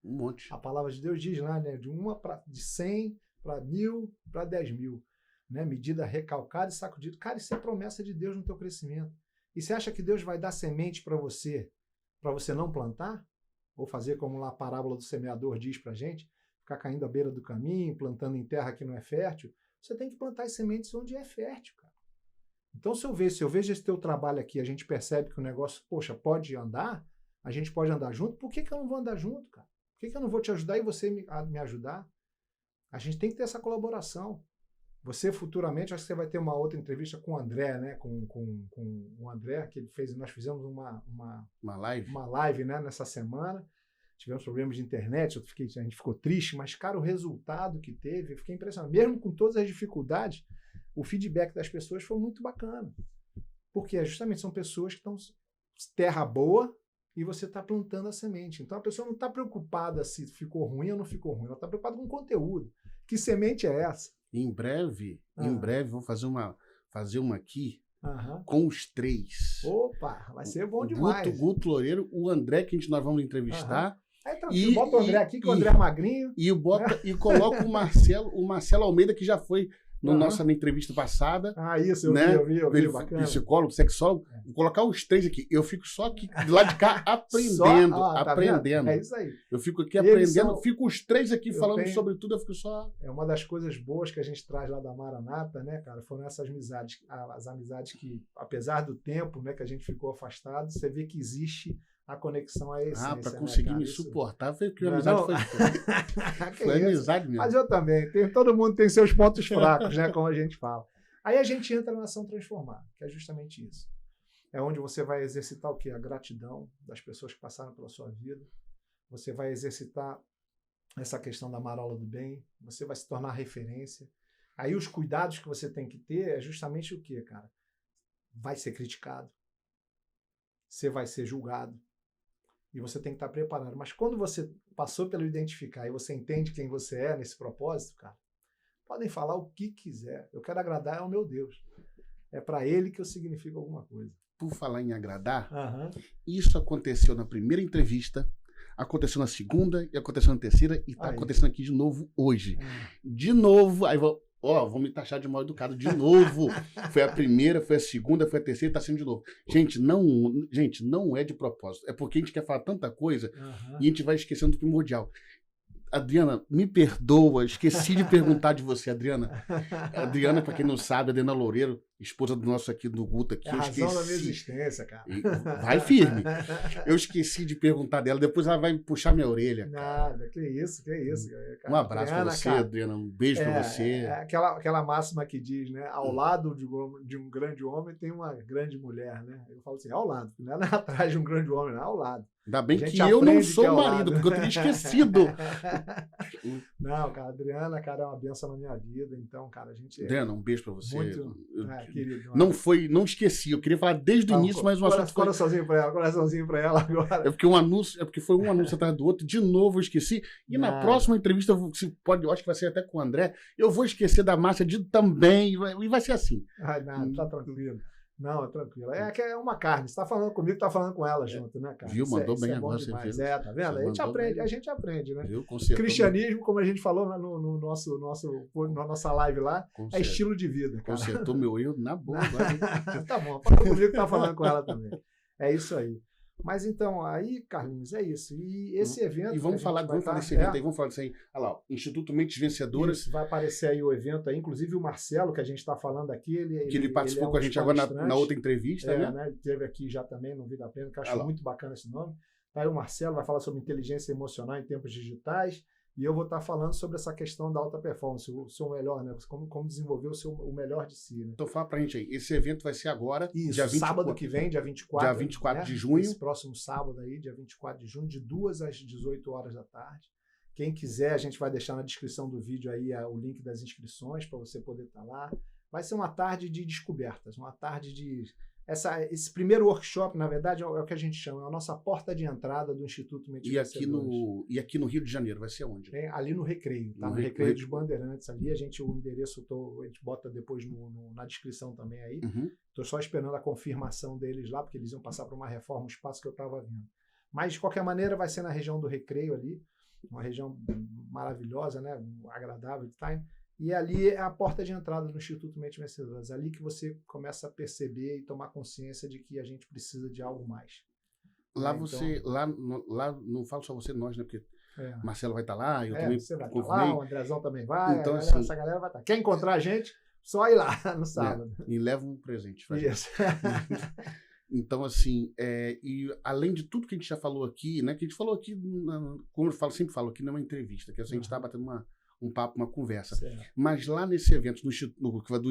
Um monte. A palavra de Deus diz lá, né? De 100 para 1000 para 10.000. Né? Medida recalcada e sacudida. Cara, isso é promessa de Deus no teu crescimento. E você acha que Deus vai dar semente para você não plantar? Ou fazer como lá a parábola do semeador diz para a gente, ficar caindo à beira do caminho, plantando em terra que não é fértil? Você tem que plantar as sementes onde é fértil, cara. Então, se eu vejo esse teu trabalho aqui, a gente percebe que o negócio, poxa, pode andar, a gente pode andar junto, por que eu não vou andar junto, cara? Por que eu não vou te ajudar e você me ajudar? A gente tem que ter essa colaboração. Você futuramente, acho que você vai ter uma outra entrevista com o André, né? Com o André, que ele fez, nós fizemos uma live, né? Nessa semana. Tivemos problemas de internet, a gente ficou triste, mas, cara, o resultado que teve, eu fiquei impressionado. Mesmo com todas as dificuldades, o feedback das pessoas foi muito bacana. Porque justamente são pessoas que estão terra boa e você está plantando a semente. Então a pessoa não está preocupada se ficou ruim ou não ficou ruim, ela está preocupada com o conteúdo. Que semente é essa? Em breve, vou fazer uma aqui com os 3. Opa, vai ser bom demais. Guto Loureiro, o André, que nós vamos entrevistar. Aí, tranquilo, bota o André aqui, que o André é magrinho. E coloca o Marcelo Almeida, que já foi na nossa entrevista passada. Isso, eu vi, bacana. Psicólogo, sexólogo. Vou colocar os 3 aqui. Eu fico só aqui, do lado de cá, aprendendo. Aprendendo. É isso aí. Eu fico aqui aprendendo, fico os 3 aqui falando sobre tudo, eu fico só... É uma das coisas boas que a gente traz lá da Maranata, né, cara? Foram essas amizades, as amizades que, apesar do tempo, né, que a gente ficou afastado, você vê que existe a conexão à essência. Para conseguir me suportar, foi que a amizade foi. Foi amizade mesmo. Mas eu também. Todo mundo tem seus pontos fracos, né? Como a gente fala. Aí a gente entra na ação transformar, que é justamente isso. É onde você vai exercitar o quê? A gratidão das pessoas que passaram pela sua vida. Você vai exercitar essa questão da marola do bem. Você vai se tornar referência. Aí os cuidados que você tem que ter é justamente o quê, cara? Vai ser criticado. Você vai ser julgado. E você tem que estar preparado. Mas quando você passou pelo identificar e você entende quem você é nesse propósito, cara, podem falar o que quiser. Eu quero agradar ao meu Deus. É para ele que eu significo alguma coisa. Por falar em agradar, isso aconteceu na primeira entrevista, aconteceu na segunda e aconteceu na terceira e está acontecendo aqui de novo hoje. De novo, aí vão me taxar de mal educado de novo. Foi a primeira, foi a segunda, foi a terceira, está sendo de novo. Gente, não é de propósito. É porque a gente quer falar tanta coisa e a gente vai esquecendo do primordial. Adriana, me perdoa, esqueci de perguntar de você, Adriana. Adriana, para quem não sabe, Adriana Loureiro, esposa do nosso aqui, do Guto aqui. É a razão da minha existência, cara. Vai firme. Eu esqueci de perguntar dela, depois ela vai me puxar minha orelha. Nada, que isso. Cara. Um abraço para você, cara. Adriana, um beijo para você. É aquela máxima que diz, né? Ao lado de um grande homem tem uma grande mulher, né? Eu falo assim, ao lado, não é atrás de um grande homem, não é ao lado. Ainda bem que eu não sou o marido, porque eu teria esquecido. Não, cara, a Adriana, cara, é uma benção na minha vida. Então, cara, a gente... Adriana, um beijo pra você. Muito, querido. Não esqueci. Eu queria falar desde o início, mas um assunto foi... Coraçãozinho pra ela agora. É porque foi um anúncio atrás do outro. De novo eu esqueci. E na próxima entrevista, eu acho que vai ser até com o André, eu vou esquecer da Márcia também. E vai ser assim. Tá tranquilo. Não, tranquilo. É uma carne. Você tá falando comigo, tá falando com ela junto, né, cara? Viu? Mandou bem agora, você viu? Tá vendo? A gente aprende, né? Viu? Cristianismo, como a gente falou na nossa live lá, é estilo de vida, cara. Consertou meu erro na boa agora. Tá bom, fala comigo que tá falando com ela também. É isso aí. Mas então, aí, Carlinhos, é isso. E esse evento... E vamos falar desse evento aí, vamos falar disso aí. Olha lá, Instituto Mentes Vencedoras. Isso, vai aparecer aí o evento aí, inclusive o Marcelo, que a gente está falando aqui. Ele participou com a gente agora na outra entrevista, né? Ele esteve aqui já também no Vida Plena, que eu acho muito bacana esse nome. Tá aí o Marcelo, vai falar sobre inteligência emocional em tempos digitais. E eu vou estar falando sobre essa questão da alta performance, o seu melhor, né? Como desenvolver o melhor de si, né? Então fala pra gente aí, esse evento vai ser agora, Isso, dia 24, sábado que vem, dia 24. dia 24 né? de junho. Esse próximo sábado aí, dia 24 de junho, de 2 às 18 horas da tarde. Quem quiser, a gente vai deixar na descrição do vídeo aí o link das inscrições para você poder estar lá. Vai ser uma tarde de descobertas, uma tarde de... Esse primeiro workshop, na verdade, é o que a gente chama, é a nossa porta de entrada do Instituto Mentes Vencedoras. E aqui no Rio de Janeiro, vai ser onde? Ali no Recreio, tá? No Recreio dos Bandeirantes ali, o endereço a gente bota depois na descrição também aí. Estou só esperando a confirmação deles lá, porque eles iam passar por uma reforma, um espaço que eu estava vendo. Mas, de qualquer maneira, vai ser na região do Recreio ali, uma região maravilhosa, né? Agradável de estar. E ali é a porta de entrada do Instituto Mentes Vencedoras. Ali que você começa a perceber e tomar consciência de que a gente precisa de algo mais. Lá você, lá não falo só você, nós, né? Porque Marcelo vai estar lá, eu também você vai estar lá, o Andrezão também vai, então, assim, essa galera vai estar. Quer encontrar a gente? Só ir lá no sábado. E leva um presente. Isso. Então, assim, e além de tudo que a gente já falou aqui, né? Que a gente falou aqui, como eu sempre falo aqui, não é uma entrevista, que a gente está batendo um papo, uma conversa. Certo. Mas lá nesse evento do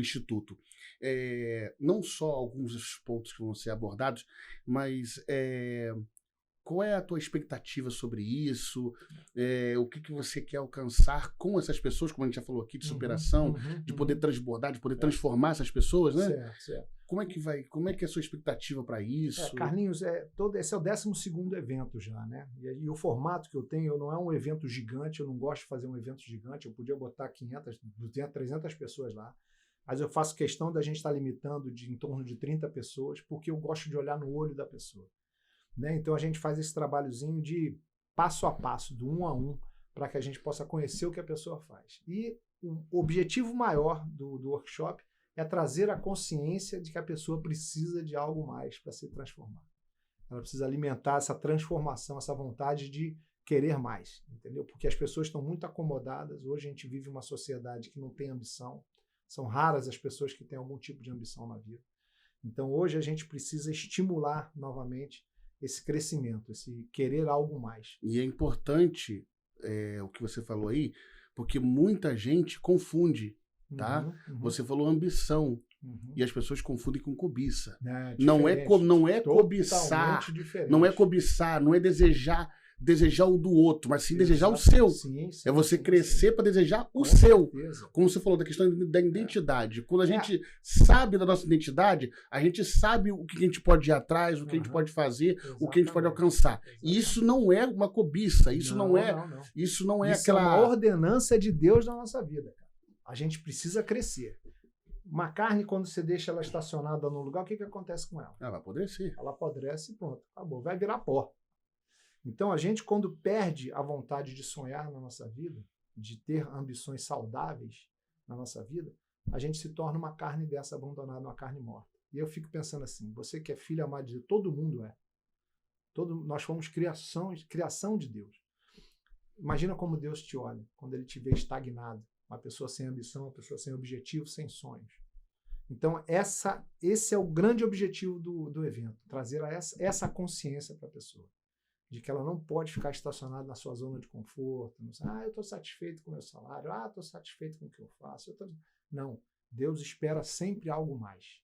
Instituto, não só alguns dos pontos que vão ser abordados, mas qual é a tua expectativa sobre isso? O que você quer alcançar com essas pessoas, como a gente já falou aqui, de superação, de poder transbordar, de poder transformar essas pessoas, né? Certo. Como é que é a sua expectativa para isso? Carlinhos, esse é o 12º evento já, né? E o formato que eu tenho não é um evento gigante, eu não gosto de fazer um evento gigante, eu podia botar 500, 200, 300 pessoas lá, mas eu faço questão da gente estar limitando em torno de 30 pessoas, porque eu gosto de olhar no olho da pessoa. Né? Então a gente faz esse trabalhozinho de passo a passo, do 1 a 1, para que a gente possa conhecer o que a pessoa faz. E o objetivo maior do workshop é trazer a consciência de que a pessoa precisa de algo mais para se transformar. Ela precisa alimentar essa transformação, essa vontade de querer mais, entendeu? Porque as pessoas estão muito acomodadas. Hoje a gente vive uma sociedade que não tem ambição. São raras as pessoas que têm algum tipo de ambição na vida. Então hoje a gente precisa estimular novamente esse crescimento, esse querer algo mais. E é importante o que você falou aí, porque muita gente confunde, tá? Você falou ambição, e as pessoas confundem com cobiça. Não é cobiçar, não é cobiçar, não é desejar o do outro, mas sim desejar o seu. Sim, é você crescer para desejar o seu. Certeza. Como você falou da questão da identidade. Quando a gente sabe da nossa identidade, a gente sabe o que a gente pode ir atrás, o que a gente pode fazer, o que a gente pode alcançar. E isso não é uma cobiça, isso não é aquela... é uma ordenança de Deus na nossa vida. A gente precisa crescer. Uma carne, quando você deixa ela estacionada no lugar, o que acontece com ela? Ela vai apodrecer. Ela apodrece e pronto, acabou. Vai virar pó. Então, a gente, quando perde a vontade de sonhar na nossa vida, de ter ambições saudáveis na nossa vida, a gente se torna uma carne dessa abandonada, uma carne morta. E eu fico pensando assim, você que é filho amado de Deus, todo mundo é. Nós fomos criação de Deus. Imagina como Deus te olha, quando Ele te vê estagnado, uma pessoa sem ambição, uma pessoa sem objetivo, sem sonhos. Então, esse é o grande objetivo do evento, trazer essa consciência para a pessoa, de que ela não pode ficar estacionada na sua zona de conforto. Eu estou satisfeito com o meu salário, estou satisfeito com o que eu faço. Não, Deus espera sempre algo mais.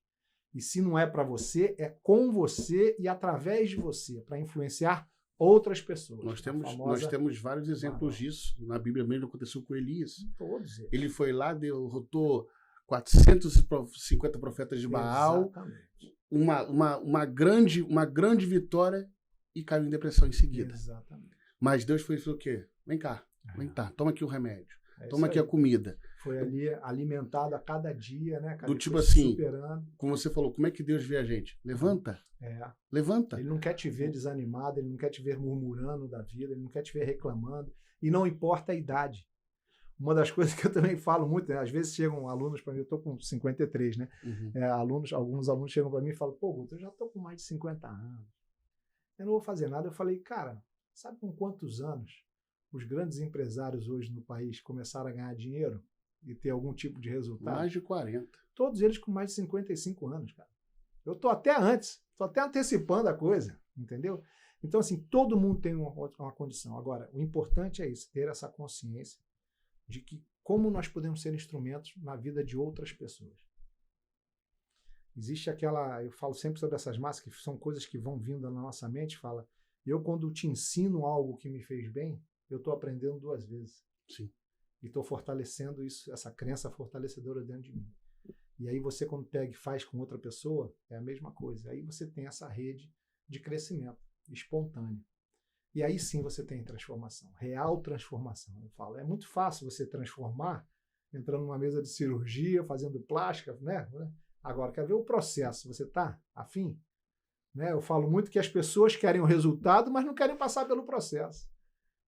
E se não é para você, é com você e através de você, para influenciar outras pessoas. Nós temos vários exemplos disso. Na Bíblia mesmo aconteceu com Elias. Todos eles. Ele foi lá, derrotou 450 profetas de Baal, uma grande vitória, e caiu em depressão em seguida. Exatamente. Mas Deus falou o quê? Vem cá, toma aqui o remédio, toma aqui a comida. Foi ali alimentado a cada dia, né? Do tipo assim, como você falou, como é que Deus vê a gente? Levanta. Levanta. Ele não quer te ver desanimado, ele não quer te ver murmurando da vida, ele não quer te ver reclamando. E não importa a idade. Uma das coisas que eu também falo muito, né? Às vezes chegam alunos para mim, eu estou com 53, né? Alguns alunos chegam para mim e falam, pô, eu já estou com mais de 50 anos. Eu não vou fazer nada. Eu falei, cara, sabe com quantos anos os grandes empresários hoje no país começaram a ganhar dinheiro e ter algum tipo de resultado? Mais de 40. Todos eles com mais de 55 anos, cara. Eu estou até antes, estou até antecipando a coisa, entendeu? Então, assim, todo mundo tem uma condição. Agora, o importante é isso, ter essa consciência de que como nós podemos ser instrumentos na vida de outras pessoas. Existe eu falo sempre sobre essas máscaras, que são coisas que vão vindo na nossa mente, eu quando te ensino algo que me fez bem, eu estou aprendendo 2 vezes. Sim. E estou fortalecendo isso, essa crença fortalecedora dentro de mim. E aí você, quando pega e faz com outra pessoa, é a mesma coisa. Aí você tem essa rede de crescimento espontâneo. E aí sim você tem transformação, real transformação. Eu falo, é muito fácil você transformar entrando numa mesa de cirurgia, fazendo plástica, né? Agora, quer ver o processo? Você está afim? Né? Eu falo muito que as pessoas querem o resultado, mas não querem passar pelo processo.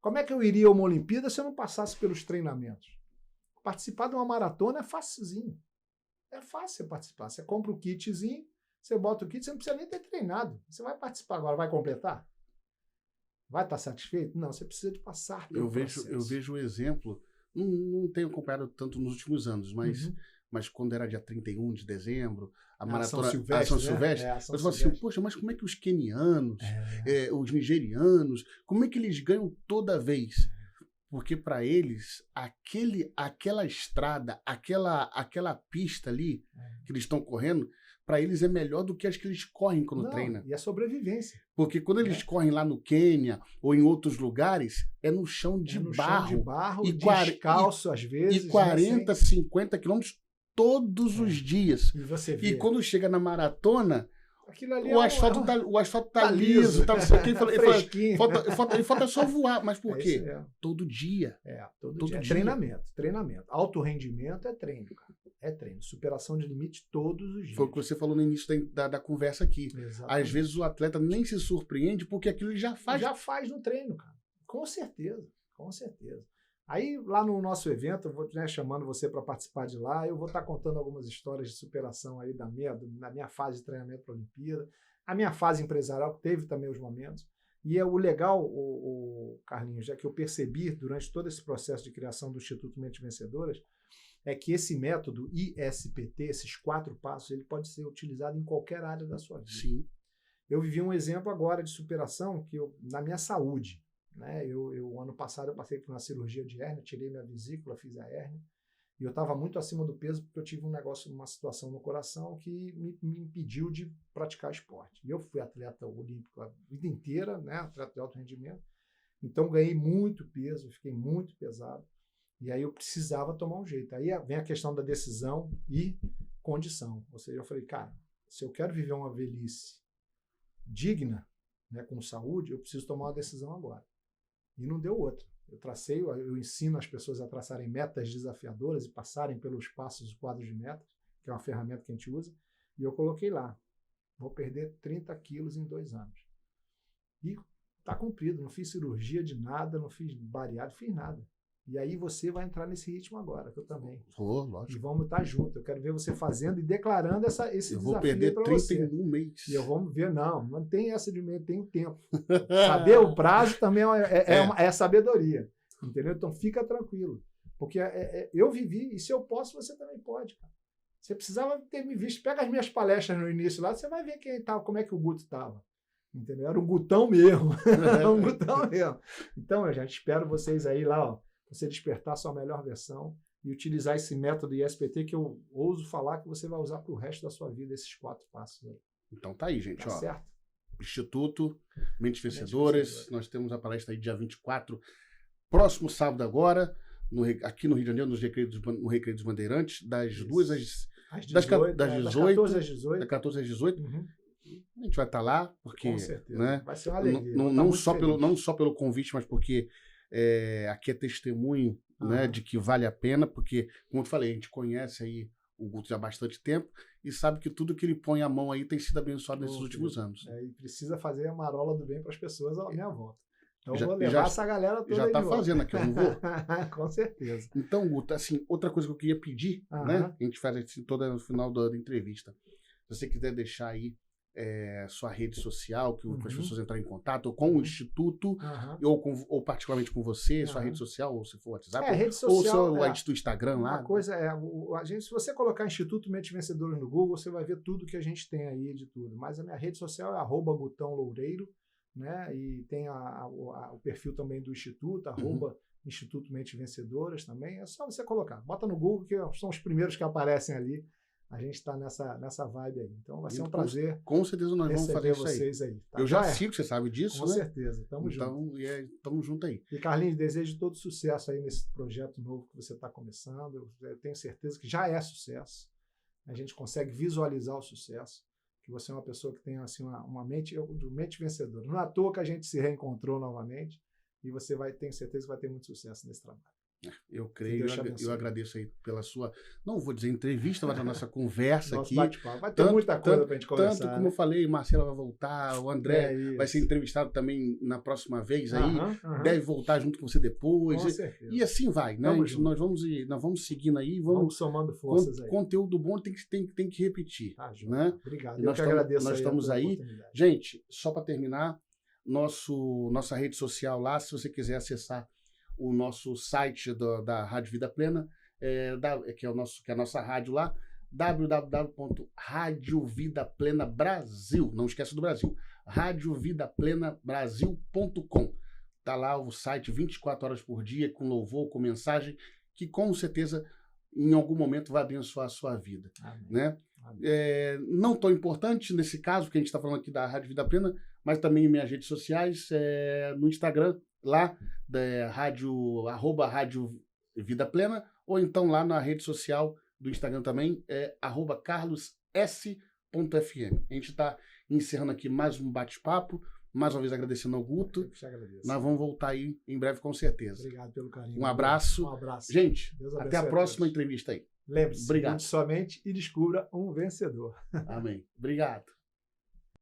Como é que eu iria a uma Olimpíada se eu não passasse pelos treinamentos? Participar de uma maratona é facilzinho. É fácil você participar. Você compra o kitzinho, você bota o kit, você não precisa nem ter treinado. Você vai participar agora, vai completar? Vai estar satisfeito? Não, você precisa de passar pelo processo. Eu vejo o exemplo, não tenho acompanhado tanto nos últimos anos, mas quando era dia 31 de dezembro, a maratona São Silvestre, eu falo assim, poxa, mas como é que os quenianos, os nigerianos, como é que eles ganham toda vez? Porque para eles, aquela estrada, aquela pista ali que eles estão correndo, para eles é melhor do que as que eles correm quando treinam. E a sobrevivência. Porque quando eles correm lá no Quênia ou em outros lugares, é no chão de barro. E descalço, às vezes. E 40, 50 quilômetros todos os dias. E você vê. E quando chega na maratona, aquilo ali o asfalto tá liso, tá não sei o que. Falta só voar. Mas por quê? Todo dia. Todo dia. Treinamento. Alto rendimento é treino, cara. É treino. Superação de limite todos os dias. Foi o que você falou no início da conversa aqui. Exatamente. Às vezes o atleta nem se surpreende porque aquilo ele já faz. Já faz no treino, cara. Com certeza. Aí, lá no nosso evento, eu vou chamando você para participar de lá, eu vou estar contando algumas histórias de superação aí da minha fase de treinamento para a Olimpíada, a minha fase empresarial, que teve também os momentos. E o legal, Carlinhos, já que eu percebi durante todo esse processo de criação do Instituto Mentes Vencedoras, é que esse método ISPT, esses 4 passos, ele pode ser utilizado em qualquer área da sua vida. Sim. Eu vivi um exemplo agora de superação na minha saúde. Né? Ano passado eu passei por uma cirurgia de hérnia, tirei minha vesícula, fiz a hérnia, e eu estava muito acima do peso porque eu tive uma situação no coração que me impediu de praticar esporte. E eu fui atleta olímpico a vida inteira, né? Atleta de alto rendimento, então ganhei muito peso, fiquei muito pesado, e aí eu precisava tomar um jeito. Aí vem a questão da decisão e condição, ou seja, eu falei, cara, se eu quero viver uma velhice digna, né, com saúde, eu preciso tomar uma decisão agora. E não deu outra. Eu ensino as pessoas a traçarem metas desafiadoras e passarem pelos passos do quadro de metas, que é uma ferramenta que a gente usa, e eu coloquei lá, vou perder 30 quilos em 2 anos. E está cumprido, não fiz cirurgia de nada, não fiz bariátrica, não fiz nada. E aí você vai entrar nesse ritmo agora, que eu também. Lógico. E vamos estar juntos. Eu quero ver você fazendo e declarando esse desafio para você. Eu vou perder 30 em um mês. E vamos ver, não tem essa de meio, tem o tempo. Saber o prazo também é sabedoria. Entendeu? Então fica tranquilo. Porque eu vivi, e se eu posso, você também pode, cara. Você precisava ter me visto. Pega as minhas palestras no início lá, você vai ver como é que o Guto estava. Entendeu? Era um gutão mesmo. Um gutão mesmo. Então, eu já espero vocês aí lá, ó. Você despertar a sua melhor versão e utilizar esse método ISPT que eu ouso falar que você vai usar para o resto da sua vida, esses 4 passos aí. Então tá aí, gente. Tá certo? Instituto Mentes Vencedoras. Nós temos a palestra aí dia 24, próximo sábado agora, aqui no Rio de Janeiro, no Recreio dos Bandeirantes, das 2 às 18. Das 14 às 18. Uhum. A gente vai estar lá, porque... Com certeza. Né, vai ser uma alegria. Não só pelo convite, mas porque... aqui é testemunho, né, de que vale a pena, porque, como eu falei, a gente conhece aí o Guto já há bastante tempo e sabe que tudo que ele põe a mão aí tem sido abençoado nesses últimos anos. E precisa fazer a marola do bem para as pessoas à minha volta. Então eu vou levar essa galera toda. Já está fazendo aqui, eu não vou. Com certeza. Então, Guto, assim, outra coisa que eu queria pedir, né, a gente faz assim toda no final da entrevista. Se você quiser deixar aí sua rede social, que as pessoas entrarem em contato, ou com o Instituto, ou particularmente com você, sua rede social, ou se for WhatsApp, rede social, ou o Instagram lá. Uma coisa se você colocar Instituto Mentes Vencedoras no Google, você vai ver tudo que a gente tem aí de tudo. Mas a minha rede social é @GutãoLoureiro, né? E tem o perfil também do Instituto, Instituto Mentes Vencedoras também. É só você colocar. Bota no Google, que são os primeiros que aparecem ali. A gente está nessa vibe aí. Então vai ser um prazer. Com certeza nós vamos fazer isso vocês aí. Tá? Eu já sigo, você sabe disso, com né? certeza. Tamo junto. Tamo junto aí. E Carlinhos, desejo todo sucesso aí nesse projeto novo que você está começando. Eu tenho certeza que já é sucesso. A gente consegue visualizar o sucesso. Que você é uma pessoa que tem assim, uma mente vencedora. Não é à toa que a gente se reencontrou novamente. E você tenho certeza que vai ter muito sucesso nesse trabalho. Eu creio, eu agradeço aí pela sua, não vou dizer entrevista, mas a nossa conversa nosso aqui. Bate-papo. Vai ter muita coisa para a gente conversar. Tanto como eu falei, Marcela vai voltar, o André vai ser entrevistado também na próxima vez aí, deve voltar junto com você depois. Com certeza. E assim vai, né? Nós vamos seguindo aí, vamos somando forças aí. Conteúdo bom tem que repetir. Né? Obrigado. Eu que agradeço. Nós estamos aí. Gente, só para terminar, nossa rede social lá, se você quiser acessar o nosso site da Rádio Vida Plena, que é a nossa rádio lá, www.radiovidaplena.brasil, não esqueça do Brasil, radiovidaplenabrasil.com. Está lá o site 24 horas por dia, com louvor, com mensagem, que com certeza em algum momento vai abençoar a sua vida. Amém. Né? Não tão importante nesse caso, que a gente está falando aqui da Rádio Vida Plena, mas também em minhas redes sociais, no Instagram, lá, @Rádio Vida Plena, ou então lá na rede social do Instagram também, @carlos.s.fm. A gente está encerrando aqui mais um bate-papo, mais uma vez agradecendo ao Guto. Eu te agradeço. Nós vamos voltar aí em breve, com certeza. Obrigado pelo carinho. Um abraço. Um abraço. Gente, até a próxima entrevista aí. Lembre-se, obrigado. somente e descubra um vencedor. Amém. Obrigado.